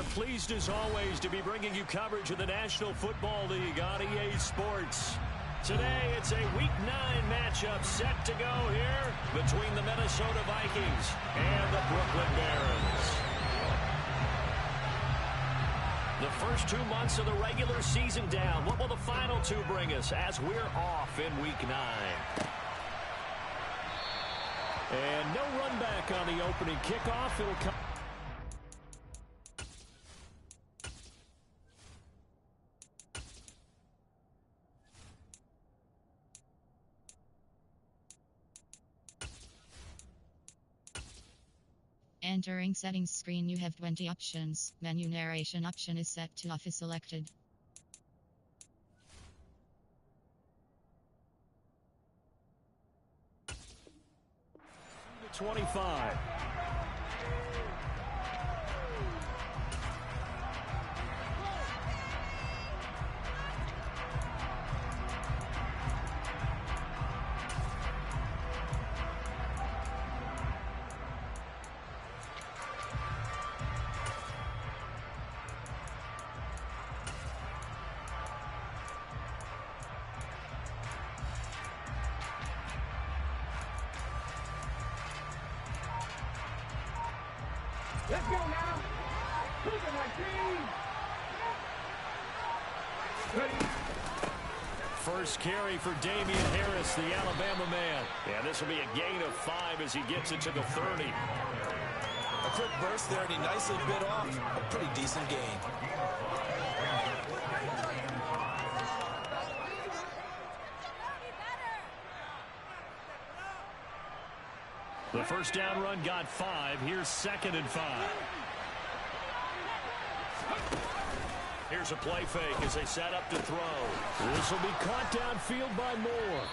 pleased as always to be bringing you coverage of the National Football League on EA Sports. Today, it's a Week 9 matchup set to go here between the Minnesota Vikings and the Brooklyn Barons. The first 2 months of the regular season down. What will the final two bring us as we're off in Week 9? And no run back on the opening kickoff. It'll come. Entering settings screen, you have 20 options. Menu narration option is set to off is selected. The 25. Let's go now. Look at my team. Ready. First carry for Damian Harris, the Alabama man. Yeah, this will be a gain of 5 as he gets it to the 30. A quick burst there, and he nicely bit off a pretty decent gain. The first down run got 5. Here's 2nd and 5. Here's a play fake as they set up to throw. This will be caught downfield by Moore.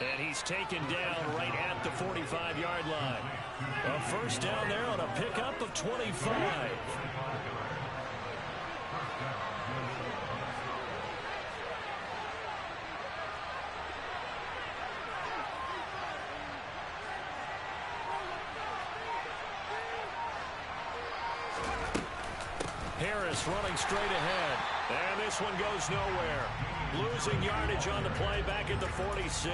And he's taken down right at the 45-yard line. A first down there on a pickup of 25. Harris running straight ahead. And this one goes nowhere. Losing yardage on the play back at the 46.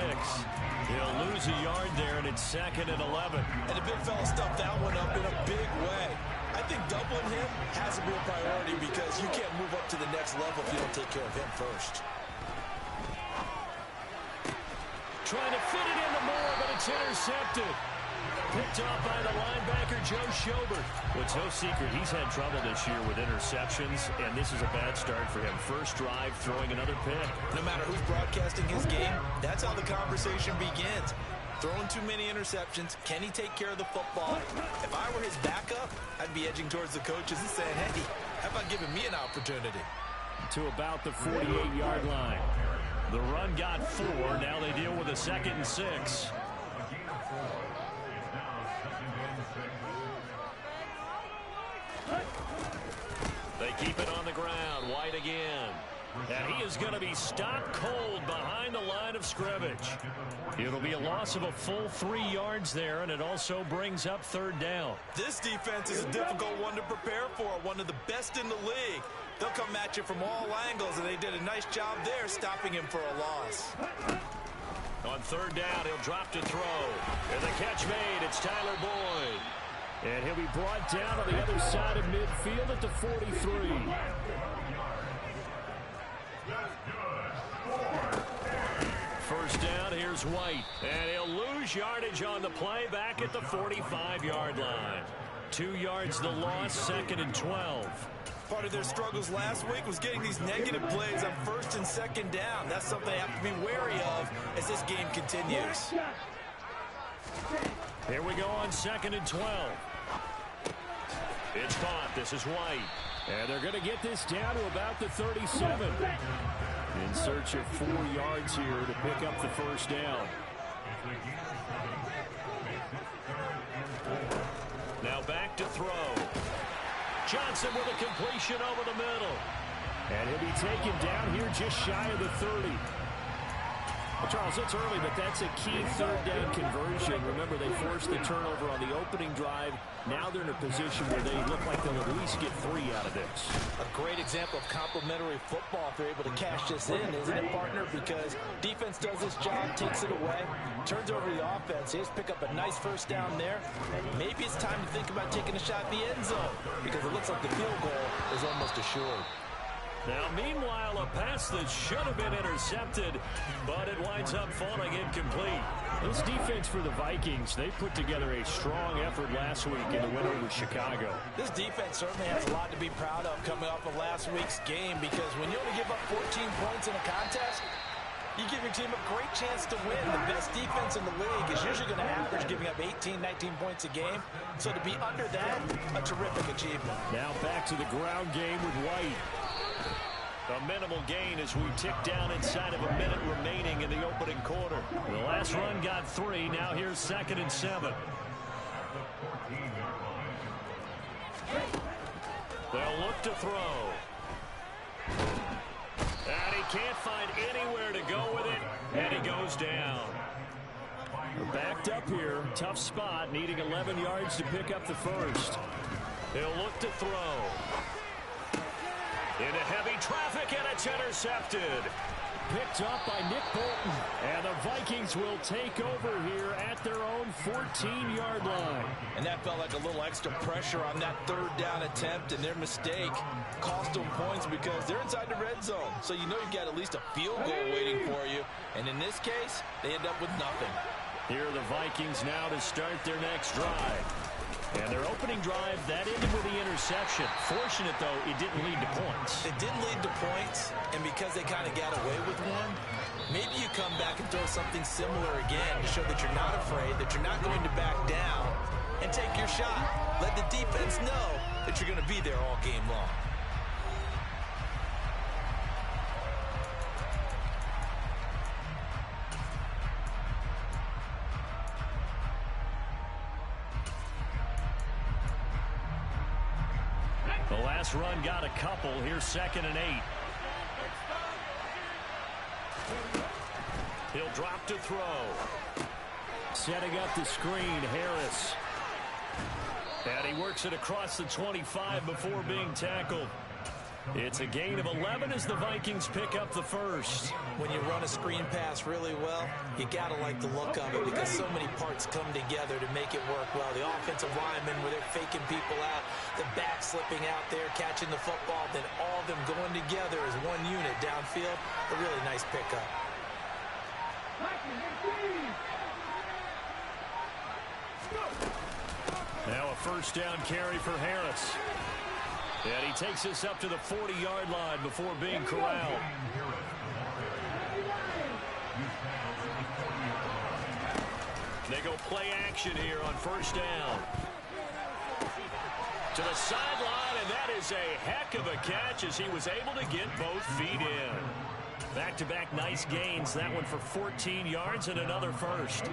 He'll lose a yard there, and it's 2nd and 11. And the big fella stuffed that one up in a big way. I think doubling him has to be a priority because you can't move up to the next level if you don't take care of him first. Trying to fit it into Moore, but it's intercepted. Picked off by the linebacker, Joe Schobert. It's no secret he's had trouble this year with interceptions, and this is a bad start for him. First drive, throwing another pick. No matter who's broadcasting his game, that's how the conversation begins. Throwing too many interceptions, can he take care of the football? If I were his backup, I'd be edging towards the coaches and saying, hey, how about giving me an opportunity? To about the 48-yard line. The run got 4. Now they deal with a 2nd and 6. They keep it on the ground. White again. And he is going to be stopped cold behind the line of scrimmage. It'll be a loss of a full 3 yards there, and it also brings up 3rd down. This defense is a difficult one to prepare for, one of the best in the league. They'll come at you from all angles, and they did a nice job there stopping him for a loss. On 3rd down, he'll drop to throw. And the catch made. It's Tyler Boyd. And he'll be brought down on the other side of midfield at the 43. First down, here's White. And he'll lose yardage on the play back at the 45-yard line. 2 yards the loss, 2nd and 12. Part of their struggles last week was getting these negative plays on 1st and 2nd down. That's something they have to be wary of as this game continues. Here we go on 2nd and 12. It's caught. This is White. And they're going to get this down to about the 37. In search of 4 yards here to pick up the first down. Now back to throw. Johnson with a completion over the middle. And he'll be taken down here just shy of the 30. Well, Charles, it's early, but that's a key third down conversion. Remember, they forced the turnover on the opening drive. Now they're in a position where they look like they'll at least get 3 out of this. A great example of complementary football if they're able to cash this in, isn't it, partner? Because defense does this job, takes it away, turns over the offense. They just pick up a nice first down there. Maybe it's time to think about taking a shot at the end zone because it looks like the field goal is almost assured. Now, meanwhile, a pass that should have been intercepted, but it winds up falling incomplete. This defense for the Vikings, they put together a strong effort last week in the win over Chicago. This defense certainly has a lot to be proud of coming off of last week's game because when you only give up 14 points in a contest, you give your team a great chance to win. The best defense in the league is usually going to average giving up 18, 19 points a game. So to be under that, a terrific achievement. Now back to the ground game with White. A minimal gain as we tick down inside of a minute remaining in the opening quarter. The last run got 3. Now here's 2nd and 7. They'll look to throw. And he can't find anywhere to go with it. And he goes down. We're backed up here. Tough spot. Needing 11 yards to pick up the first. He'll look to throw. Into heavy traffic, and it's intercepted. Picked up by Nick Bolton. And the Vikings will take over here at their own 14-yard line. And that felt like a little extra pressure on that third down attempt, and their mistake cost them points because they're inside the red zone. So you know you've got at least a field goal waiting for you. And in this case, they end up with nothing. Here are the Vikings now to start their next drive. And their opening drive, that ended with the interception. Fortunate, though, it didn't lead to points. It didn't lead to points, and because they kind of got away with one, maybe you come back and throw something similar again to show that you're not afraid, that you're not going to back down, and take your shot. Let the defense know that you're going to be there all game long. The last run got a couple. Here's 2nd and 8. He'll drop to throw. Setting up the screen, Harris. And he works it across the 25 before being tackled. It's a gain of 11 as the Vikings pick up the first. When you run a screen pass really well, you got to like the look of it because so many parts come together to make it work well. The offensive linemen where they're faking people out, the back slipping out there, catching the football, then all of them going together as one unit downfield. A really nice pickup. Now a first down carry for Harris. And he takes this up to the 40-yard line before being corralled. They go play action here on first down. To the sideline, and that is a heck of a catch as he was able to get both feet in. Back-to-back nice gains. That one for 14 yards and another first.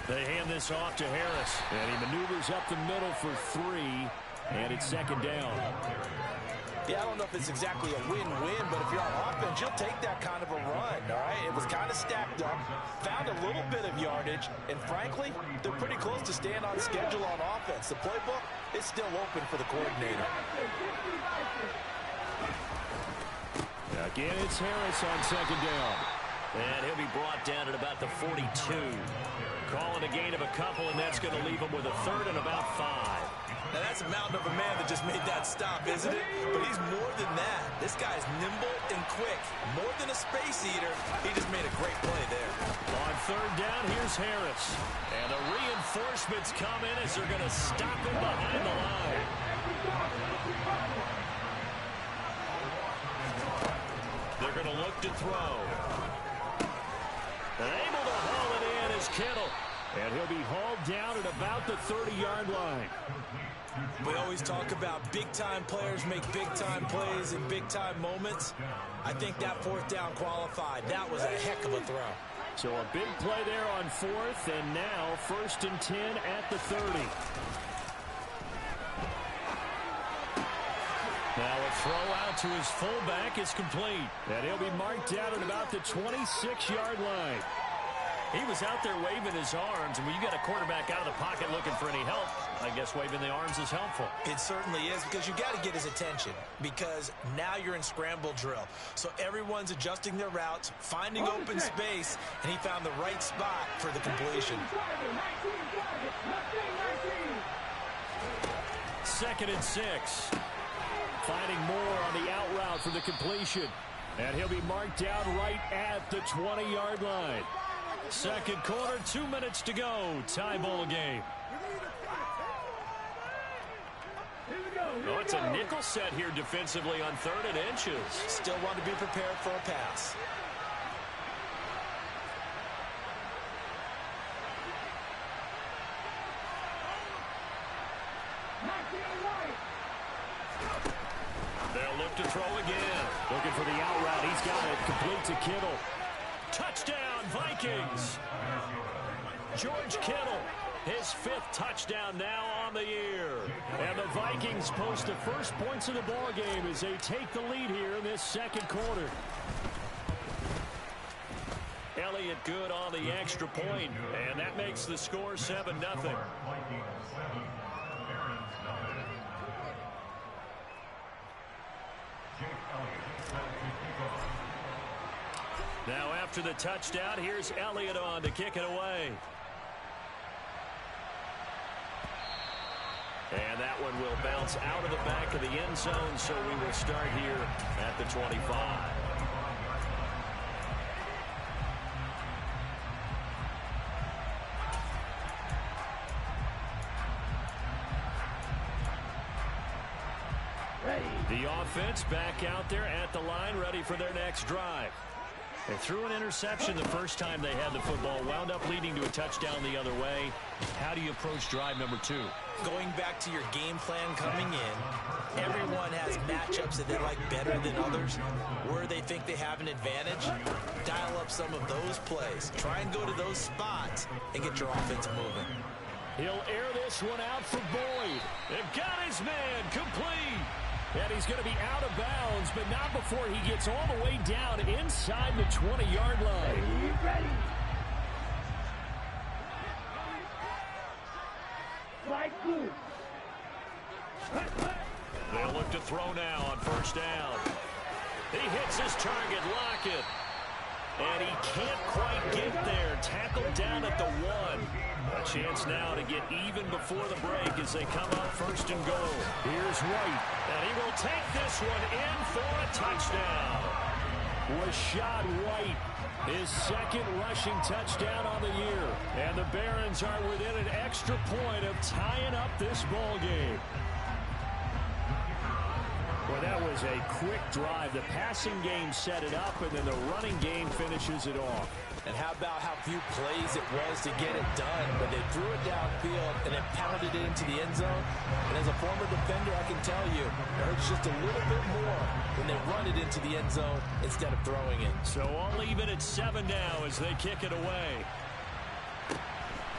They hand this off to Harris, and he maneuvers up the middle for 3, and it's 2nd down. Yeah, I don't know if it's exactly a win-win, but if you're on offense, you'll take that kind of a run, all right? It was kind of stacked up, found a little bit of yardage, and frankly, they're pretty close to staying on schedule on offense. The playbook is still open for the coordinator. Again, it's Harris on 2nd down. And he'll be brought down at about the 42. Calling a gain of a couple, and that's going to leave him with a 3rd and about 5. Now, that's a mountain of a man that just made that stop, isn't it? But he's more than that. This guy's nimble and quick. More than a space eater, he just made a great play there. On 3rd down, here's Harris. And the reinforcements come in as they're going to stop him behind the line. They're going to look to throw. And able to haul it in is Kittle. And he'll be hauled down at about the 30-yard line. We always talk about big-time players make big-time plays in big-time moments. I think that fourth down qualified. That was a heck of a throw. So a big play there on fourth, and now 1st and 10 at the 30. Now a throw out to his fullback is complete. And he'll be marked down at about the 26-yard line. He was out there waving his arms, and when you got a quarterback out of the pocket looking for any help, I guess waving the arms is helpful. It certainly is, because you got to get his attention, because now you're in scramble drill. So everyone's adjusting their routes, finding open space, and he found the right spot for the completion. 2nd and 6. Finding more on the out route for the completion. And he'll be marked down right at the 20-yard line. Second quarter, 2 minutes to go. Tie ball game. Oh, it's a nickel set here defensively on 3rd and inches. Still want to be prepared for a pass. They'll look to throw again. Looking for the out route. He's got it. Complete to Kittle. Touchdown, Vikings. George Kittle, his 5th touchdown now on the year. And the Vikings post the first points of the ball game as they take the lead here in this second quarter. Elliott good on the extra point, and that makes the score 7-0. Now after the touchdown, here's Elliott on to kick it away. And that one will bounce out of the back of the end zone, so we will start here at the 25. The offense back out there at the line, ready for their next drive. They threw an interception the first time they had the football, wound up leading to a touchdown the other way. How do you approach drive number 2? Going back to your game plan coming in, everyone has matchups that they like better than others, where they think they have an advantage. Dial up some of those plays. Try and go to those spots and get your offense moving. He'll air this one out for Boyd. They've got his man complete. And he's going to be out of bounds, but not before he gets all the way down inside the 20-yard line. Ready. Like blue. They'll look to throw now on 1st down. He hits his target, Lockett. And he can't quite get there. Tackled down at the 1. A chance now to get even before the break as they come up 1st and goal. Here's White. And he will take this one in for a touchdown. Rashad White, his 2nd rushing touchdown on the year. And the Barons are within an extra point of tying up this ball game. Well, that was a quick drive. The passing game set it up, and then the running game finishes it off. And how about how few plays it was to get it done, but they threw it downfield and then pounded it into the end zone. And as a former defender, I can tell you, it hurts just a little bit more when they run it into the end zone instead of throwing it. So all even at 7 now as they kick it away.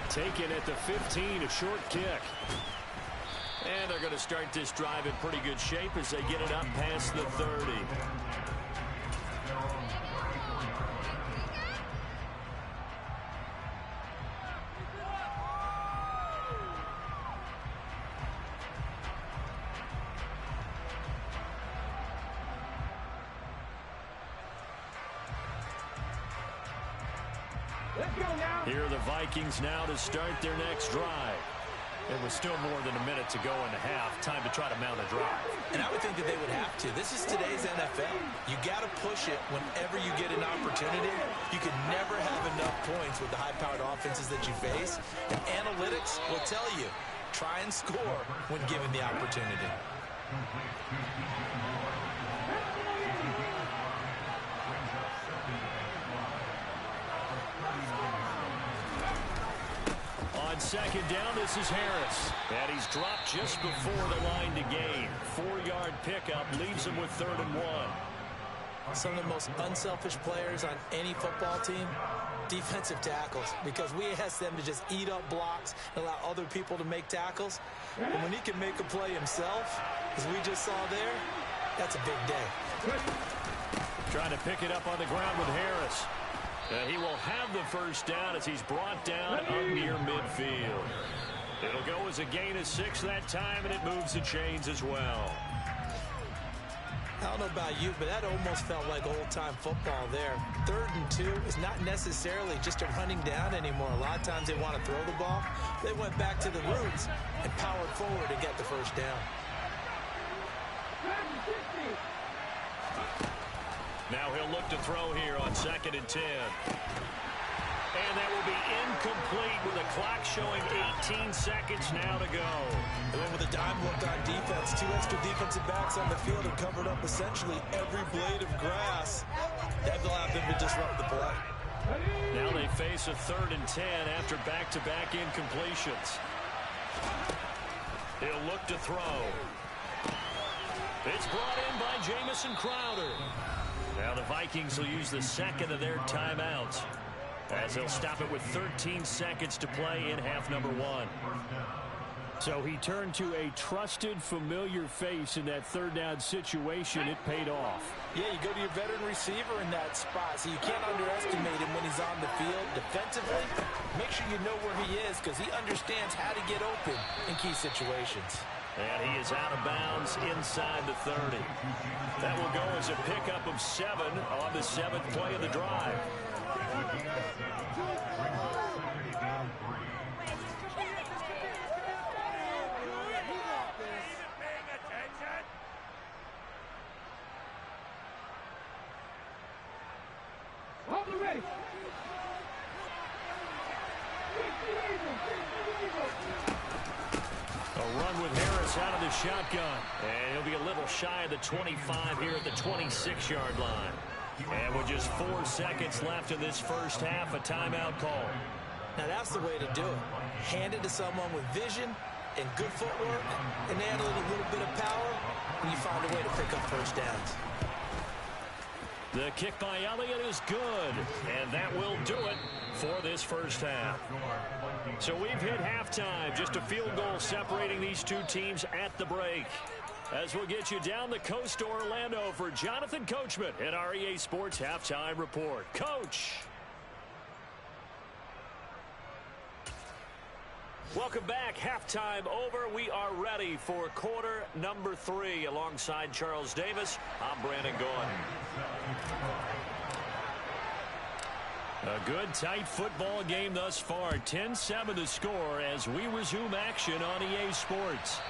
Taken at the 15, a short kick. And they're going to start this drive in pretty good shape as they get it up past the 30. Let's go now. Here are the Vikings now to start their next drive. It was still more than a minute to go in the half. Time to try to mount a drive. And I would think that they would have to. This is today's NFL. You got to push it whenever you get an opportunity. You can never have enough points with the high-powered offenses that you face. And analytics will tell you, try and score when given the opportunity. On second down, this is Harris. And he's dropped just before the line to gain. 4-yard pickup leaves him with 3rd and 1. Some of the most unselfish players on any football team, defensive tackles, because we ask them to just eat up blocks and allow other people to make tackles. And when he can make a play himself, as we just saw there, that's a big day. Trying to pick it up on the ground with Harris. He will have the first down as he's brought down up near midfield. It'll go as a gain of 6 that time, and it moves the chains as well. I don't know about you, but that almost felt like old-time football there. 3rd and 2 is not necessarily just a running down anymore. A lot of times they want to throw the ball. They went back to the roots and powered forward to get the first down. Now he'll look to throw here on 2nd and 10. And that will be incomplete with the clock showing 18 seconds now to go. They went with a dime look on defense. 2 extra defensive backs on the field and covered up essentially every blade of grass. That allowed them to disrupt the play. Now they face a 3rd and 10 after back-to-back incompletions. He'll look to throw. It's brought in by Jamison Crowder. Now the Vikings will use the 2nd of their timeouts, as they'll stop it with 13 seconds to play in half number 1. So he turned to a trusted, familiar face in that 3rd down situation. It paid off. Yeah, you go to your veteran receiver in that spot, so you can't underestimate him when he's on the field defensively. Make sure you know where he is, because he understands how to get open in key situations. And he is out of bounds inside the 30. That will go as a pickup of 7 on the 7th play of the drive. Run with Harris out of the shotgun. And he'll be a little shy of the 25 here at the 26-yard line. And with just 4 seconds left in this first half, a timeout call. Now that's the way to do it. Hand it to someone with vision and good footwork, and add a little bit of power, and you find a way to pick up first downs. The kick by Elliott is good, and that will do it for this first half. So we've hit halftime, just a field goal separating these two teams at the break. As we'll get you down the coast to Orlando for Jonathan Coachman at our EA Sports Halftime Report. Coach! Welcome back. Halftime over. We are ready for quarter number 3. Alongside Charles Davis, I'm Brandon Gaudin. A good, tight football game thus far. 10-7 the score as we resume action on EA Sports.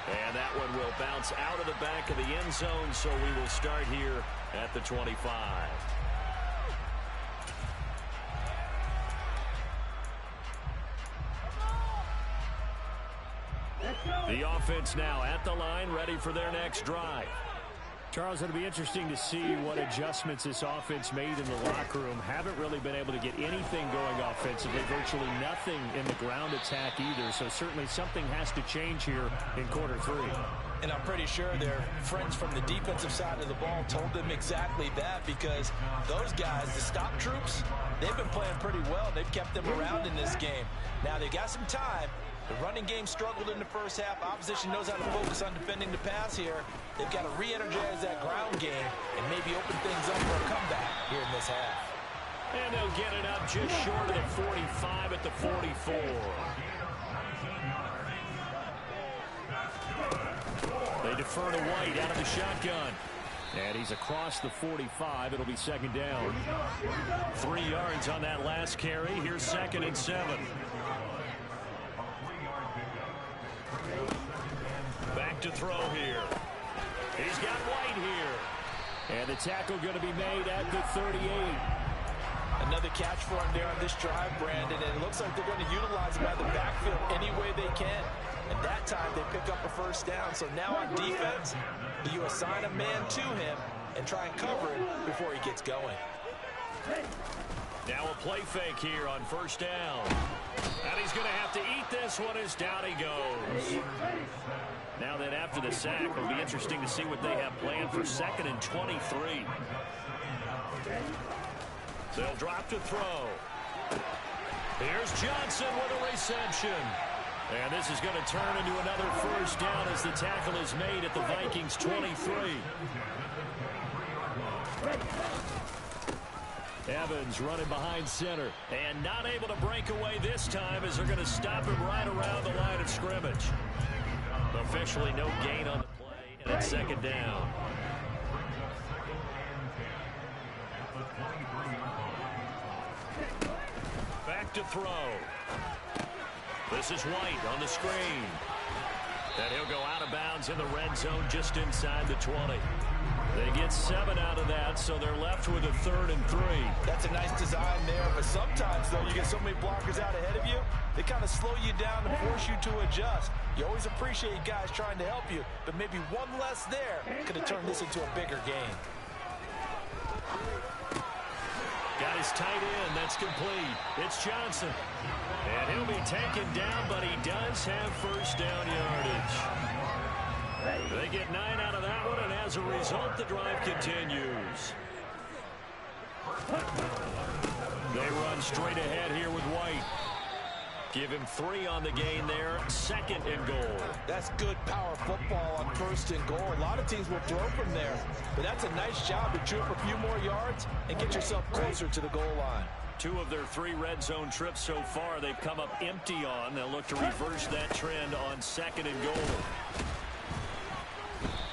And that one will bounce out of the back of the end zone, so we will start here at the 25. The offense now at the line, ready for their next drive. Charles, it'll be interesting to see what adjustments this offense made in the locker room. Haven't really been able to get anything going offensively, virtually nothing in the ground attack either. So certainly something has to change here in quarter 3. And I'm pretty sure their friends from the defensive side of the ball told them exactly that, because those guys, the stop troops, they've been playing pretty well. They've kept them around in this game. Now they got some time. The running game struggled in the first half. Opposition knows how to focus on defending the pass here. They've got to re-energize that ground game and maybe open things up for a comeback here in this half. And they'll get it up just short of the 45 at the 44. They defer to White out of the shotgun. And he's across the 45. It'll be second down. 3 yards on that last carry. Here's 2nd and 7. Back to throw here. He's got White here. And the tackle going to be made at the 38. Another catch for him there on this drive, Brandon, and it looks like they're going to utilize him out of the backfield any way they can. And that time they pick up a first down. So now on defense, you assign a man to him and try and cover it before he gets going. Now a play fake here on first down. And he's going to have to eat this one as down he goes. Now then, after the sack, it'll be interesting to see what they have planned for 2nd and 23. They'll drop to throw. Here's Johnson with a reception. And this is going to turn into another first down as the tackle is made at the Vikings 23. Evans running behind center. And not able to break away this time as they're going to stop him right around the line of scrimmage. Officially no gain on the play, and it's 2nd down. Back to throw. This is White on the screen. And he'll go out of bounds in the red zone just inside the 20. They get 7 out of that, so they're left with a 3rd and 3. That's a nice design there, but sometimes, though, you get so many blockers out ahead of you, they kind of slow you down and force you to adjust. You always appreciate guys trying to help you, but maybe one less there could have turned this into a bigger game. Got his tight end. That's complete. It's Johnson. And he'll be taken down, but he does have first down yardage. They get 9 out of that one, and as a result, the drive continues. They run straight ahead here with White. Give him 3 on the gain there. 2nd and goal. That's good power football on 1st and goal. A lot of teams will throw from there, but that's a nice job to chew up a few more yards and get yourself closer to the goal line. 2 of their 3 red zone trips so far, they've come up empty on. They'll look to reverse that trend on 2nd and goal.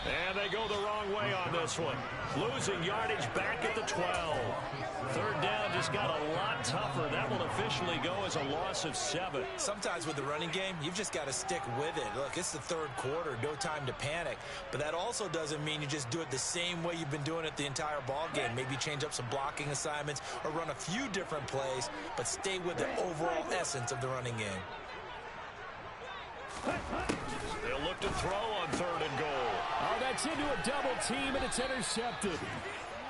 And they go the wrong way on this one. Losing yardage back at the 12. 3rd down just got a lot tougher. That will officially go as a loss of 7. Sometimes with the running game, you've just got to stick with it. Look, it's the 3rd quarter, no time to panic. But that also doesn't mean you just do it the same way you've been doing it the entire ball game. Maybe change up some blocking assignments or run a few different plays, but stay with the overall essence of the running game. They'll look to throw on 3rd and goal. Oh, that's into a double team, and it's intercepted.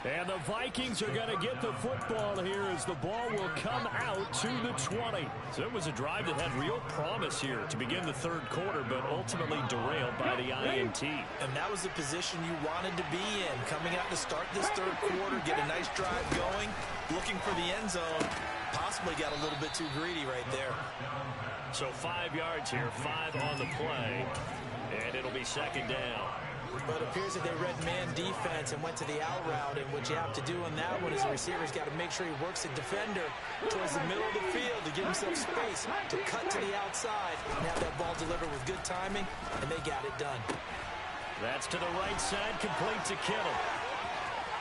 And the Vikings are going to get the football here as the ball will come out to the 20. So it was a drive that had real promise here to begin the 3rd quarter, but ultimately derailed by the INT. And that was the position you wanted to be in. Coming out to start this 3rd quarter, get a nice drive going, looking for the end zone. Possibly got a little bit too greedy right there. So 5 yards here, 5 on the play, and it'll be 2nd down. But it appears that they read man defense and went to the out route, and what you have to do on that one is the receiver's got to make sure he works the defender towards the middle of the field to give himself space to cut to the outside and have that ball delivered with good timing, and they got it done. That's to the right side, complete to Kittle.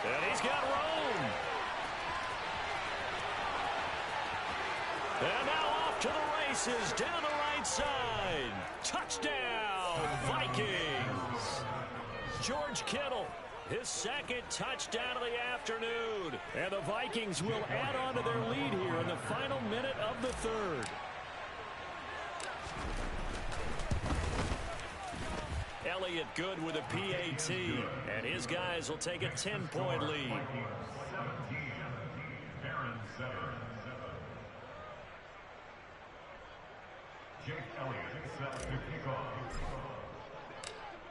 And he's got room. And now off to the races down the right side. Touchdown, Vikings. George Kittle, his 2nd touchdown of the afternoon. And the Vikings will add on to their lead here in the final minute of the 3rd. Elliott good with a PAT, and his guys will take a 10-point lead.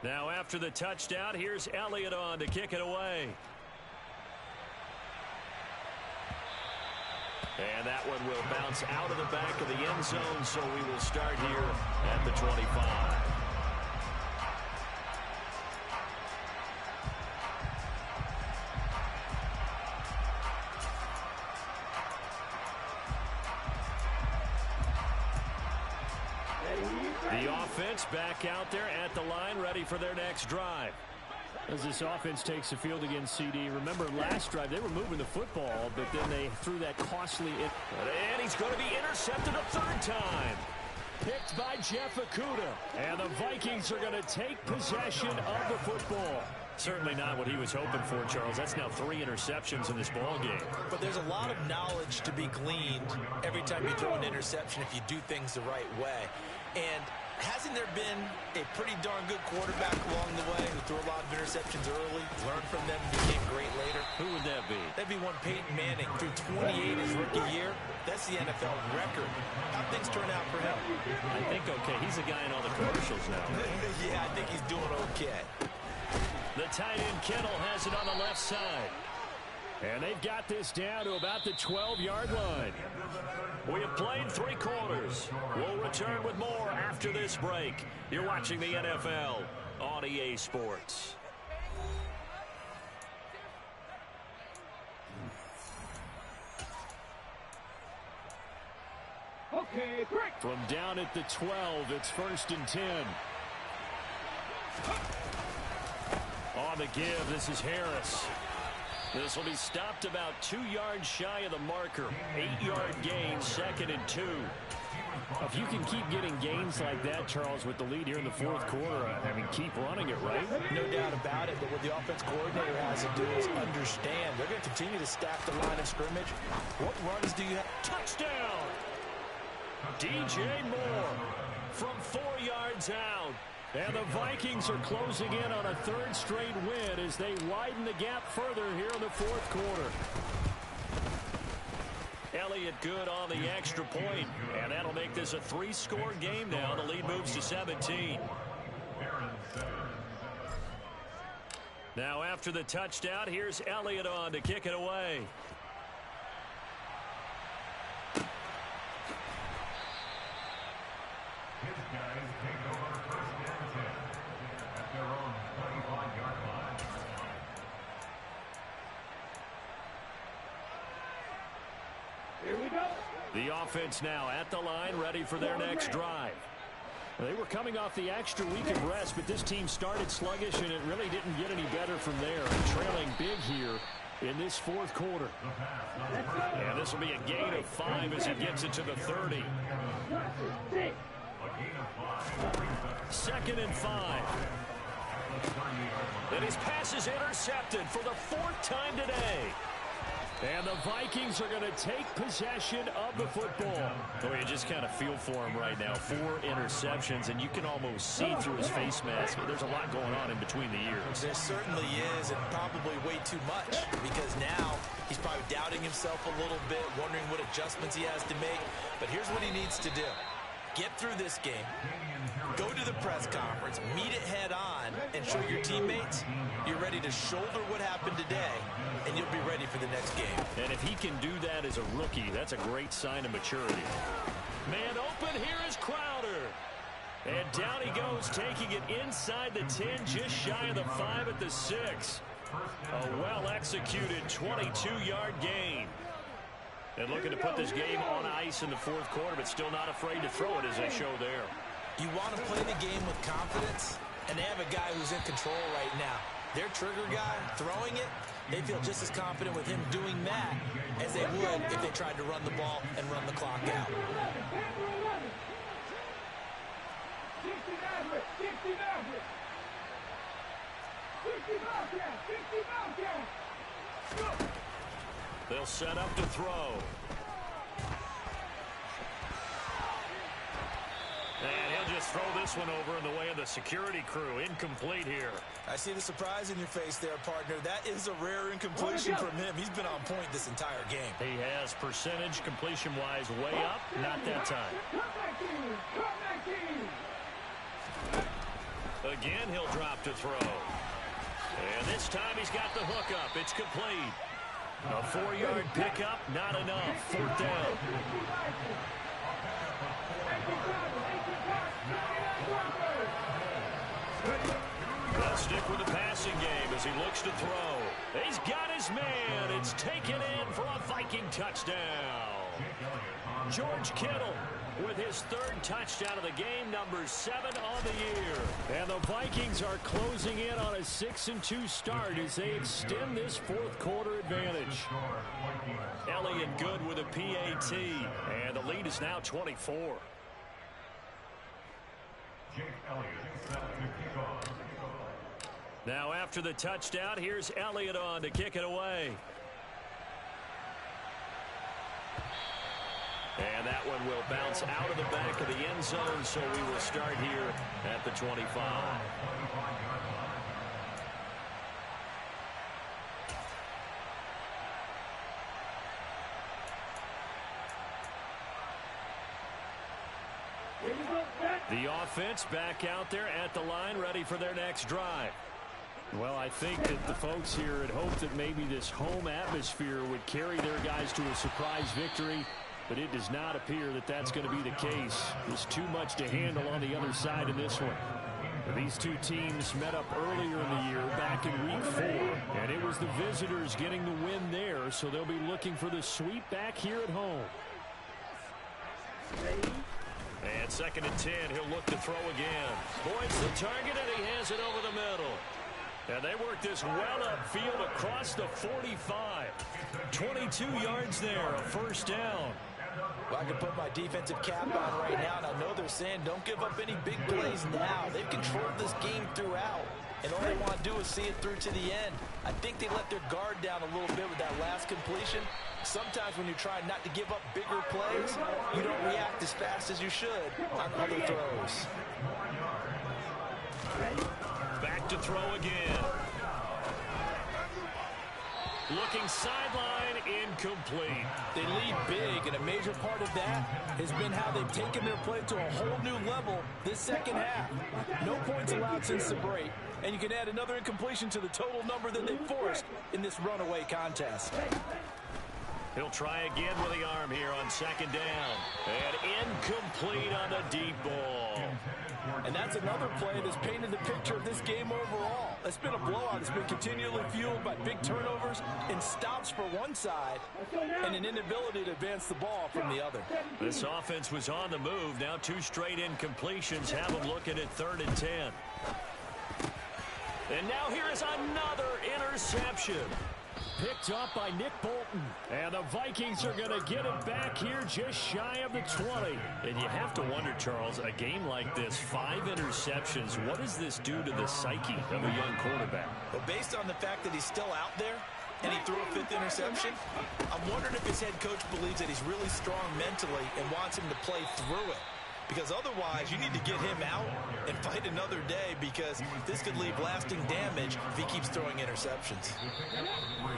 Now after the touchdown, here's Elliott on to kick it away. And that one will bounce out of the back of the end zone, so we will start here at the 25. The offense back out there at the line, ready for their next drive. As this offense takes the field against CD, remember last drive they were moving the football, but then they threw that costly and he's going to be intercepted a 3rd time. Picked by Jeff Okudah. And the Vikings are going to take possession of the football. Certainly not what he was hoping for, Charles. That's now 3 interceptions in this ball game. But there's a lot of knowledge to be gleaned every time you throw an interception if you do things the right way. And Hasn't there been a pretty darn good quarterback along the way who threw a lot of interceptions early, learned from them, and became great later? Who would that be? That'd be one Peyton Manning. Threw 28 his rookie year. That's the NFL record. How'd things turn out for him? I think okay. He's a guy in all the commercials now. Yeah, I think he's doing okay. The tight end Kittle has it on the left side. And they've got this down to about the 12-yard line. We have played 3 quarters. We'll return with more after this break. You're watching the NFL on EA Sports. Okay, break. From down at the 12, it's 1st and 10. On the give, this is Harris. This will be stopped about 2 yards shy of the marker. 8-yard gain, 2nd and 2. If you can keep getting gains like that, Charles, with the lead here in the 4th quarter, I mean, keep running it, right? No doubt about it, but what the offense coordinator has to do is understand. They're going to continue to stack the line of scrimmage. What runs do you have? Touchdown! DJ Moore from 4 yards out. And the Vikings are closing in on a 3rd straight win as they widen the gap further here in the 4th quarter. Elliott good on the extra point, and that'll make this a 3-score game now. The lead moves to 17. Now after the touchdown, here's Elliott on to kick it away. Here we go. The offense now at the line, ready for their next drive. They were coming off the extra week of rest, but this team started sluggish, and it really didn't get any better from there. Trailing big here in this 4th quarter. And this will be a gain of 5 as he gets it to the 30. 2nd and 5. And his pass is intercepted for the 4th time today. And the Vikings are going to take possession of the football. Oh, you just kind of feel for him right now. 4 interceptions, and you can almost see through his face mask. There's a lot going on in between the ears. There certainly is, and probably way too much, because now he's probably doubting himself a little bit, wondering what adjustments he has to make. But here's what he needs to do. Get through this game, go to the press conference, meet it head on, and show your teammates you're ready to shoulder what happened today, and you'll be ready for the next game. And if he can do that as a rookie, that's a great sign of maturity. Man open, here is Crowder. And down he goes, taking it inside the 10, just shy of the 5 at the 6. A well-executed 22-yard gain. And looking to put this game on ice in the 4th quarter, but still not afraid to throw it as they show there. You want to play the game with confidence, and they have a guy who's in control right now. Their trigger guy throwing it, they feel just as confident with him doing that as they would if they tried to run the ball and run the clock out. 60. They'll set up to throw. And he'll just throw this one over in the way of the security crew. Incomplete here. I see the surprise in your face there, partner. That is a rare incompletion from him. He's been on point this entire game. He has percentage completion-wise way up. Not that time. Again, he'll drop to throw. And this time he's got the hook up. It's complete. A 4-yard pickup, not enough. 4th down. They'll stick with the passing game as he looks to throw. He's got his man. It's taken in for a Viking touchdown. George Kittle with his 3rd touchdown of the game, number 7 on the year. And the Vikings are closing in on a 6-2 start as they extend this 4th quarter advantage. Elliott good with a PAT, and the lead is now 24. Now after the touchdown, here's Elliott on to kick it away. And that one will bounce out of the back of the end zone, so we will start here at the 25. The offense back out there at the line, ready for their next drive. Well, I think that the folks here had hoped that maybe this home atmosphere would carry their guys to a surprise victory, but it does not appear that that's going to be the case. There's too much to handle on the other side in this one. These two teams met up earlier in the year, back in week 4, and it was the visitors getting the win there, so they'll be looking for the sweep back here at home. And 2nd and 10, he'll look to throw again. Boyd's the target, and he has it over the middle. And they work this well upfield across the 45. 22 yards there, a first down. Well, I can put my defensive cap on right now, and I know they're saying don't give up any big plays now. They've controlled this game throughout, and all they want to do is see it through to the end. I think they let their guard down a little bit with that last completion. Sometimes when you try not to give up bigger plays, you don't react as fast as you should on other throws. Back to throw again. Looking sideline, incomplete. They lead big, and a major part of that has been how they've taken their play to a whole new level this second half. No points allowed since the break, and you can add another incompletion to the total number that they forced in this runaway contest. He'll try again with the arm here on 2nd down. And incomplete on the deep ball. And that's another play that's painted the picture of this game overall. It's been a blowout. It's been continually fueled by big turnovers and stops for one side and an inability to advance the ball from the other. This offense was on the move. Now 2 straight incompletions have them looking at 3rd and 10. And now here is another interception. Picked up by Nick Bolton. And the Vikings are going to get it back here just shy of the 20. And you have to wonder, Charles, a game like this, 5 interceptions, what does this do to the psyche of a young quarterback? But based on the fact that he's still out there and he threw a 5th interception, I'm wondering if his head coach believes that he's really strong mentally and wants him to play through it. Because otherwise, you need to get him out and fight another day, because this could leave lasting damage if he keeps throwing interceptions.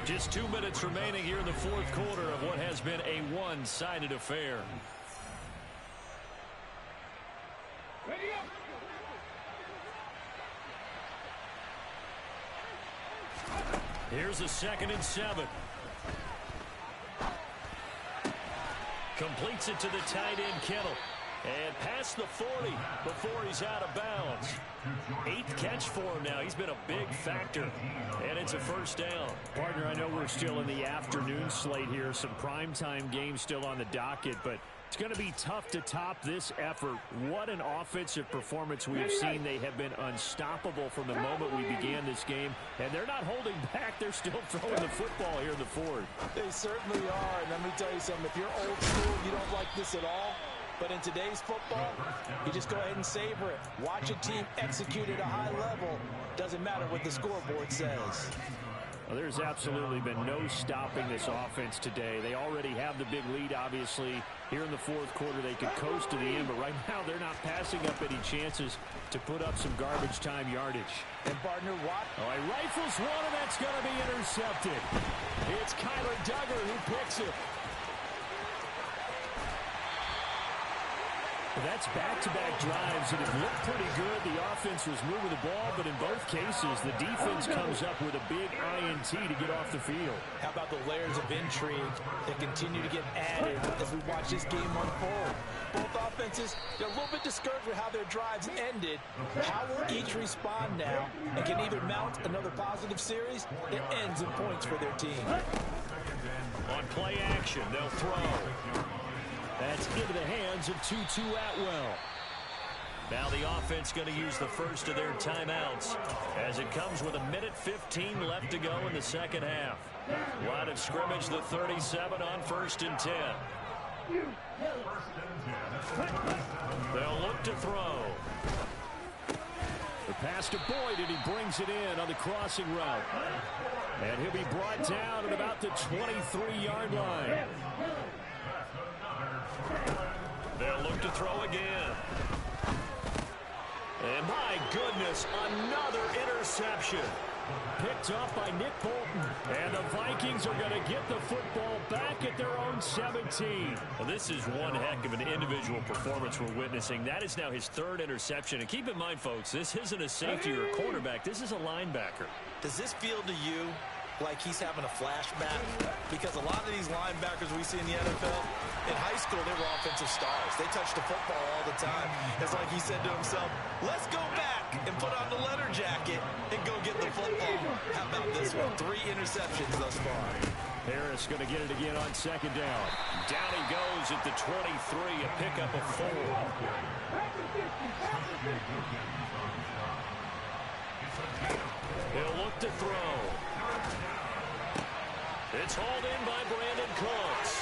Just 2 minutes remaining here in the 4th quarter of what has been a one-sided affair. Here's a 2nd and 7. Completes it to the tight end, Kittle. And past the 40 before he's out of bounds. 8th catch for him now. He's been a big factor. And it's a first down. Partner, I know we're still in the afternoon slate here. Some primetime games still on the docket, but it's going to be tough to top this effort. What an offensive performance we have seen. They have been unstoppable from the moment we began this game. And they're not holding back. They're still throwing the football here in the 4th. They certainly are. And let me tell you something. If you're old school, you don't like this at all. But in today's football, you just go ahead and savor it. Watch a team execute at a high level. Doesn't matter what the scoreboard says. Well, there's absolutely been no stopping this offense today. They already have the big lead, obviously. Here in the 4th quarter, they could coast to the end, but right now they're not passing up any chances to put up some garbage time yardage. And partner, Watt. Oh, he rifles one, and that's going to be intercepted. It's Kyler Duggar who picks it. That's back-to-back drives that have looked pretty good. The offense was moving the ball, but in both cases, the defense comes up with a big INT to get off the field. How about the layers of intrigue that continue to get added as we watch this game unfold? Both offenses, they're a little bit discouraged with how their drives ended. How will each respond now and can either mount another positive series that ends in points for their team? On play action, they'll throw. That's into the hands of Tutu Atwell. Now the offense going to use the first of their timeouts as it comes with 1:15 left to go in the second half. Line of scrimmage, the 37 on 1st and 10. They'll look to throw. The pass to Boyd, and he brings it in on the crossing route. And he'll be brought down at about the 23-yard line. to throw again. And my goodness, another interception. Picked up by Nick Bolton. And the Vikings are going to get the football back at their own 17. Well, this is one heck of an individual performance we're witnessing. That is now his third interception. And keep in mind, folks, this isn't a safety or a cornerback. This is a linebacker. Does this feel to you like he's having a flashback? Because a lot of these linebackers we see in the NFL, in high school, they were offensive stars. They touched the football all the time. It's like he said to himself, let's go back and put on the leather jacket and go get the football. How about this one? 3 interceptions thus far. Harris going to get it again on second down. Down he goes at the 23, a pickup of 4. He'll look to throw. It's hauled in by Brandon Cooks.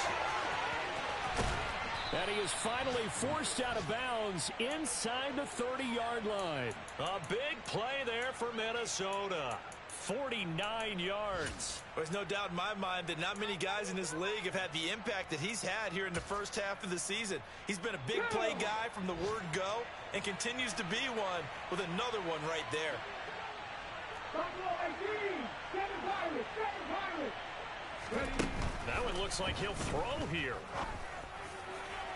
And he is finally forced out of bounds inside the 30-yard line. A big play there for Minnesota. 49 yards. There's no doubt in my mind that not many guys in this league have had the impact that he's had here in the first half of the season. He's been a big play guy from the word go and continues to be one with another one right there. That one looks like he'll throw here.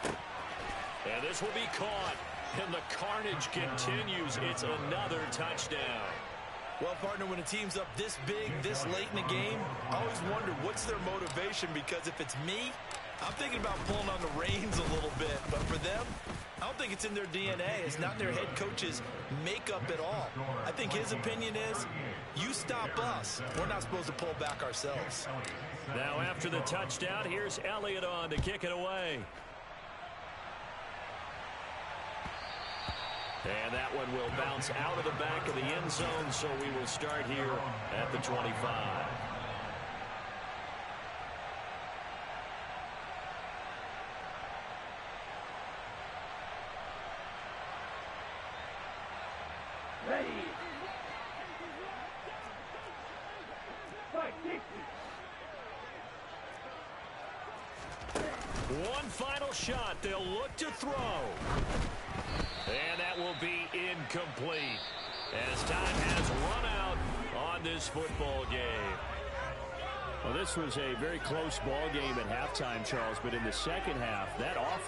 And this will be caught. And the carnage continues. It's another touchdown. Well, partner, when a team's up this big, this late in the game, I always wonder what's their motivation, because if it's me, I'm thinking about pulling on the reins a little bit. But for them, I don't think it's in their DNA. It's not in their head coach's makeup at all. I think his opinion is, you stop us. We're not supposed to pull back ourselves. Now after the touchdown, here's Elliott on to kick it away. And that one will bounce out of the back of the end zone, so we will start here at the 25. Ready. One final shot. They'll look to throw. And that will be incomplete as time has run out on this football game. Well, this was a very close ball game at halftime, Charles, but in the second half, that offense